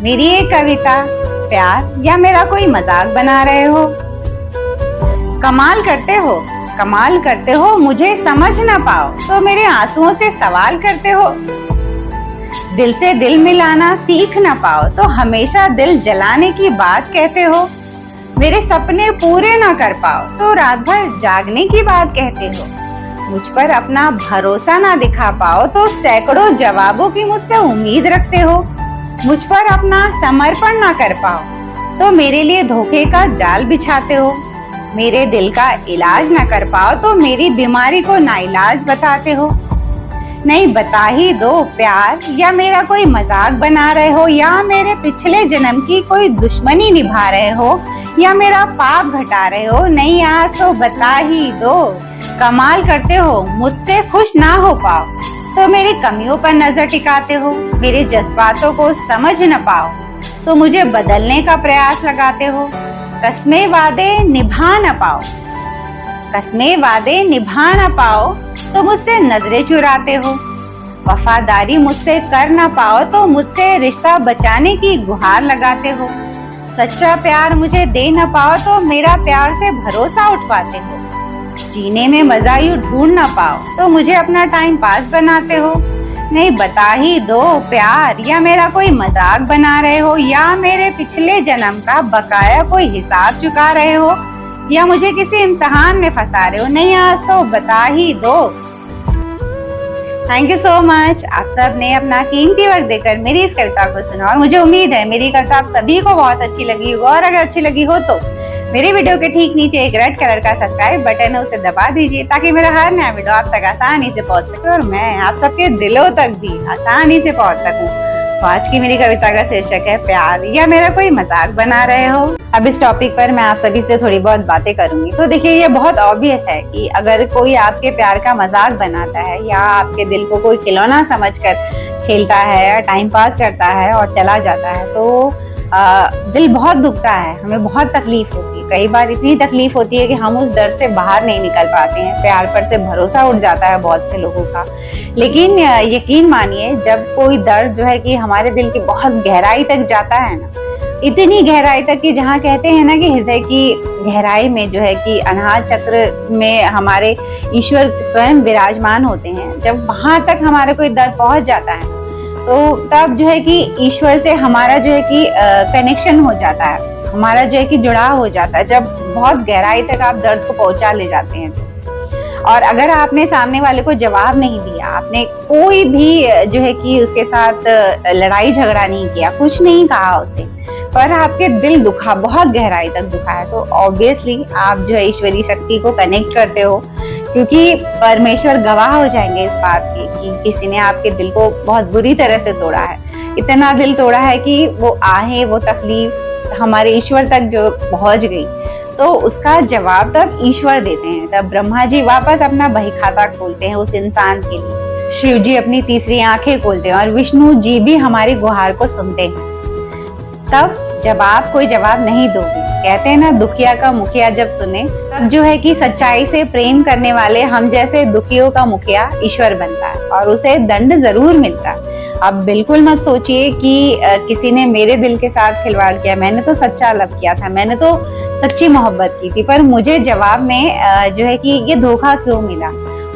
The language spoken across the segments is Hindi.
मेरी एक कविता प्यार या मेरा कोई मजाक बना रहे हो। कमाल करते हो मुझे समझ ना पाओ तो मेरे आंसुओं से सवाल करते हो। दिल से दिल मिलाना सीख ना पाओ तो हमेशा दिल जलाने की बात कहते हो। मेरे सपने पूरे ना कर पाओ तो रात भर जागने की बात कहते हो। मुझ पर अपना भरोसा ना दिखा पाओ तो सैकड़ों जवाबों की मुझसे उम्मीद रखते हो। मुझ पर अपना समर्पण ना कर पाओ तो मेरे लिए धोखे का जाल बिछाते हो। मेरे दिल का इलाज ना कर पाओ तो मेरी बीमारी को नाइलाज बताते हो। नहीं बता ही दो प्यार या मेरा कोई मजाक बना रहे हो, या मेरे पिछले जन्म की कोई दुश्मनी निभा रहे हो, या मेरा पाप घटा रहे हो। नहीं आज तो बता ही दो। कमाल करते हो मुझसे खुश ना हो पाओ तो मेरी कमियों पर नजर टिकाते हो। मेरे जज्बातों को समझ न पाओ तो मुझे बदलने का प्रयास लगाते हो। कसमें वादे निभा न पाओ तो मुझसे नजरें चुराते हो। वफादारी मुझसे कर ना पाओ तो मुझसे रिश्ता बचाने की गुहार लगाते हो। सच्चा प्यार मुझे दे न पाओ तो मेरा प्यार से भरोसा उठवाते हो। जीने में मजा यूं ढूंढ ना पाओ तो मुझे अपना टाइम पास बनाते हो। नहीं बता ही दो प्यार या मेरा कोई मजाक बना रहे हो, या मेरे पिछले जन्म का बकाया कोई हिसाब चुका रहे हो, या मुझे किसी इम्तिहान में फंसा रहे हो। नहीं आज तो बता ही दो। Thank you so much. आप सब ने अपना कीमती वक्त देकर मेरी इस कविता को सुना और मुझे उम्मीद है मेरी कविता आप सभी को बहुत अच्छी लगी होगी। और अगर अच्छी लगी हो तो मेरे वीडियो के ठीक नीचे एक रेड कलर का सब्सक्राइब बटन है, उसे दबा दीजिए ताकि मेरा हर नया वीडियो आप तक आसानी से पहुंच सके और मैं आप सबके दिलों तक भी आसानी से पहुंच सकूं। तो आज की मेरी कविता का शीर्षक है प्यार या मेरा कोई मजाक बना रहे हो। अब इस टॉपिक पर मैं आप सभी से थोड़ी बहुत बातें करूंगी। तो देखिए ये बहुत ऑब्वियस है कि अगर कोई आपके प्यार का मजाक बनाता है या आपके दिल को कोई खिलौना समझकर खेलता है या टाइम पास करता है और चला जाता है तो दिल बहुत दुखता है, हमें बहुत तकलीफ होती है। कई बार इतनी तकलीफ होती है कि हम उस दर्द से बाहर नहीं निकल पाते हैं। प्यार पर से भरोसा उठ जाता है बहुत से लोगों का। लेकिन यकीन मानिए जब कोई दर्द जो है कि हमारे दिल की बहुत गहराई तक जाता है ना, इतनी गहराई तक कि जहाँ कहते हैं ना कि हृदय की गहराई में जो है कि अनाहत चक्र में हमारे ईश्वर स्वयं विराजमान होते हैं, जब वहां तक हमारा कोई दर्द पहुंच जाता है तो तब जो है कि ईश्वर से हमारा जो है कि कनेक्शन हो जाता है, हमारा जो है कि जुड़ाव हो जाता है। जब बहुत गहराई तक आप दर्द को पहुंचा ले जाते हैं तो। और अगर आपने सामने वाले को जवाब नहीं दिया, आपने कोई भी जो है कि उसके साथ लड़ाई झगड़ा नहीं किया, कुछ नहीं कहा उसे, पर आपके दिल दुखा, बहुत गहराई तक दुखा है, तो ऑब्वियसली आप जो है ईश्वरीय शक्ति को कनेक्ट करते हो, क्योंकि परमेश्वर गवाह हो जाएंगे इस बात की कि किसी ने आपके दिल को बहुत बुरी तरह से तोड़ा है। इतना दिल तोड़ा है कि वो आहें, वो तकलीफ हमारे ईश्वर तक जो पहुंच गई, तो उसका जवाब तब ईश्वर देते हैं। तब ब्रह्मा जी वापस अपना बही खाता खोलते हैं उस इंसान के लिए, शिव जी अपनी तीसरी आंखें खोलते हैं और विष्णु जी भी हमारी गुहार को सुनते हैं। तब जब आप कोई जवाब नहीं दोगे, कहते हैं ना दुखिया का मुखिया जब सुने, तब जो है कि सच्चाई से प्रेम करने वाले हम जैसे दुखियों का मुखिया ईश्वर बनता है और उसे दंड जरूर मिलता है। अब बिल्कुल मत सोचिए कि किसी ने मेरे दिल के साथ खिलवाड़ किया, मैंने तो सच्चा लव किया था, मैंने तो सच्ची मोहब्बत की थी, पर मुझे जवाब में जो है कि ये धोखा क्यों मिला।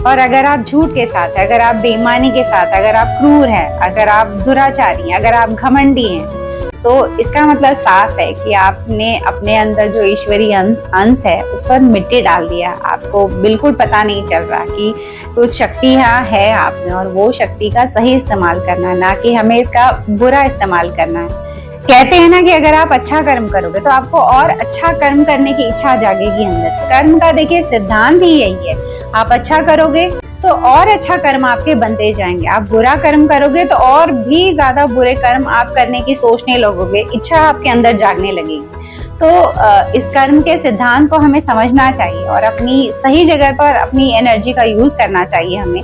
और अगर आप झूठ के साथ है, अगर आप बेईमानी के साथ, अगर आप क्रूर हैं, अगर आप दुराचारी हैं, अगर आप घमंडी हैं, तो इसका मतलब साफ है कि आपने अपने अंदर जो ईश्वरीय अंश है उस पर मिट्टी डाल दिया। आपको बिल्कुल पता नहीं चल रहा कि कुछ शक्ति यहाँ है आप में, और वो शक्ति का सही इस्तेमाल करना है, ना कि हमें इसका बुरा इस्तेमाल करना है। कहते हैं ना कि अगर आप अच्छा कर्म करोगे तो आपको और अच्छा कर्म करने की इच्छा जागेगी अंदर से। कर्म का देखिए सिद्धांत ही यही है, आप अच्छा करोगे तो और अच्छा कर्म आपके बनते जाएंगे, आप बुरा कर्म करोगे तो और भी ज्यादा बुरे कर्म आप करने की सोचने लगोगे, इच्छा आपके अंदर जागने लगेगी। तो इस कर्म के सिद्धांत को हमें समझना चाहिए और अपनी सही जगह पर अपनी एनर्जी का यूज करना चाहिए हमें।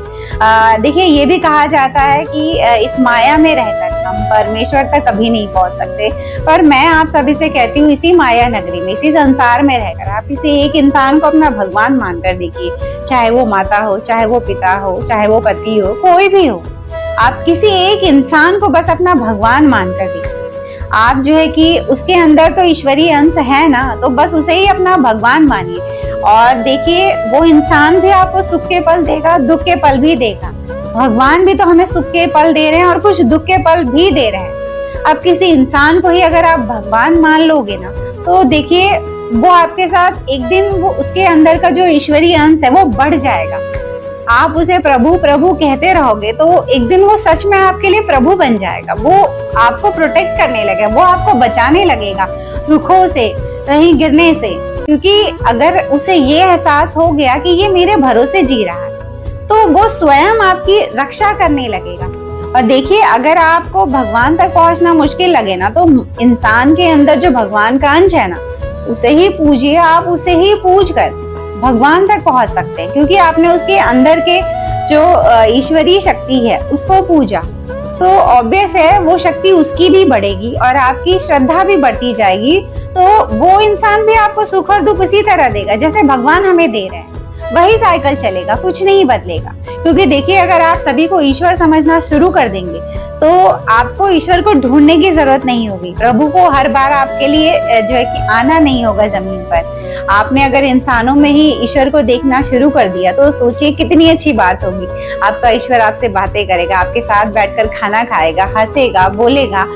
देखिए ये भी कहा जाता है कि इस माया में रहकर हम परमेश्वर तक कभी नहीं पहुंच सकते, पर मैं आप सभी से कहती हूँ इसी माया नगरी में, इसी संसार में रहकर आप किसी एक इंसान को अपना भगवान मानकर देखिए, चाहे वो माता हो, चाहे वो पिता हो, चाहे वो पति हो, कोई भी हो, आप किसी एक इंसान को बस अपना भगवान मानकर देखिए। आप जो है कि उसके अंदर तो ईश्वरीय अंश है ना, तो बस उसे ही अपना भगवान मानिए। और देखिए वो इंसान भी आपको सुख के पल देगा, दुख के पल भी देगा। भगवान भी तो हमें सुख के पल दे रहे हैं और कुछ दुख के पल भी दे रहे हैं। अब किसी इंसान को ही अगर आप भगवान मान लोगे ना, तो देखिए वो आपके साथ एक दिन वो उसके अंदर का जो ईश्वरीय अंश है वो बढ़ जाएगा। आप उसे प्रभु प्रभु कहते रहोगे तो एक दिन वो सच में आपके लिए प्रभु बन जाएगा। वो आपको प्रोटेक्ट करने लगेगा, वो आपको बचाने लगेगा दुखों से, कहीं गिरने से। क्योंकि अगर उसे ये एहसास हो गया कि ये मेरे भरोसे जी रहा है, तो वो स्वयं आपकी रक्षा करने लगेगा। और देखिए अगर आपको भगवान तक पहुंचना मुश्किल लगे ना, तो इंसान के अंदर जो भगवान का अंश है ना, उसे ही पूजिए। आप उसे ही पूज कर भगवान तक पहुंच सकते हैं, क्योंकि आपने उसके अंदर के जो ईश्वरीय शक्ति है उसको पूजा, तो ऑब्वियस है वो शक्ति उसकी भी बढ़ेगी और आपकी श्रद्धा भी बढ़ती जाएगी। तो वो इंसान भी आपको सुख और दुख उसी तरह देगा जैसे भगवान हमें दे रहे हैं। वही साइकिल चलेगा, कुछ नहीं बदलेगा। क्योंकि देखिए अगर आप सभी को ईश्वर समझना शुरू कर देंगे तो आपको ईश्वर को ढूंढने की जरूरत नहीं होगी। प्रभु को हर बार आपके लिए जो है कि आना नहीं होगा जमीन पर। आपने अगर इंसानों में ही ईश्वर को देखना शुरू कर दिया तो सोचिए कितनी अच्छी बात होगी। आपका ईश्वर आपसे बातें करेगा, आपके साथ बैठकर खाना खाएगा, हंसेगा, बोलेगा,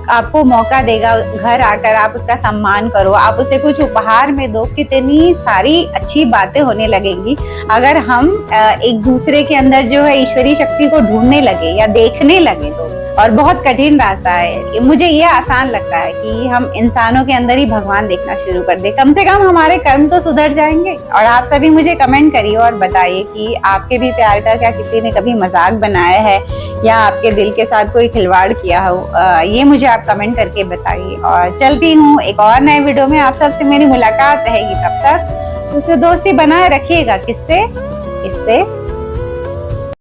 आपको मौका देगा घर आकर आप उसका सम्मान करो, आप उसे कुछ उपहार में दो। कितनी सारी अच्छी बातें होने लगेंगी अगर हम एक दूसरे के अंदर जो है ईश्वरीय शक्ति को ढूंढने लगे या देखने लगे तो। और बहुत कठिन रास्ता है, मुझे ये आसान लगता है कि हम इंसानों के अंदर ही भगवान देखना शुरू कर दे। कम से कम हमारे कर्म तो सुधर जाएंगे। और आप सभी मुझे कमेंट करिए और बताइए कि आपके भी प्यार का क्या किसी ने कभी मजाक बनाया है या आपके दिल के साथ कोई खिलवाड़ किया हो। ये मुझे आप कमेंट करके बताइए। और चलती हूँ एक और नए वीडियो में, आप सबसे मेरी मुलाकात रहेगी। तब तक उसे दोस्ती बनाए रखिएगा। किससे?